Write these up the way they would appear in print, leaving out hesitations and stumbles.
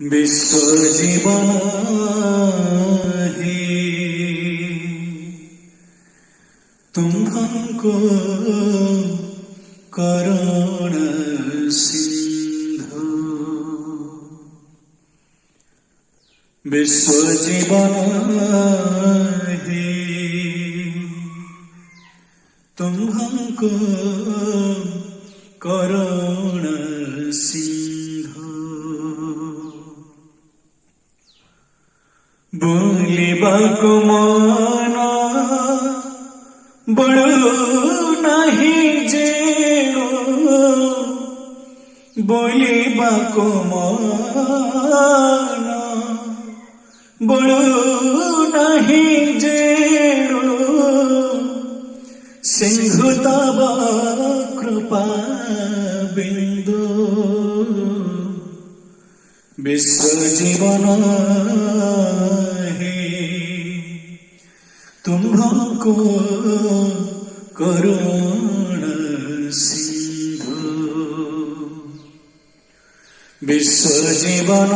विश्वजीवन ही तुम्हाको करुण सिंधु। विश्वजीवन ही तुम्हाको करुण सिंधु। बोलिबाको मन बड़ो नहीं जेणो, बोलिबाको मन बड़ो नहीं जेणो। सिंधु तव कृपा बिंदु, विश्वजीवन ही तुम्हाको करुण सिंधु। विश्वजीवन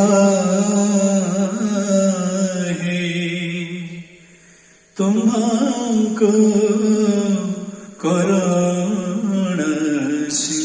ही तुम्हाको करुण सिंधु।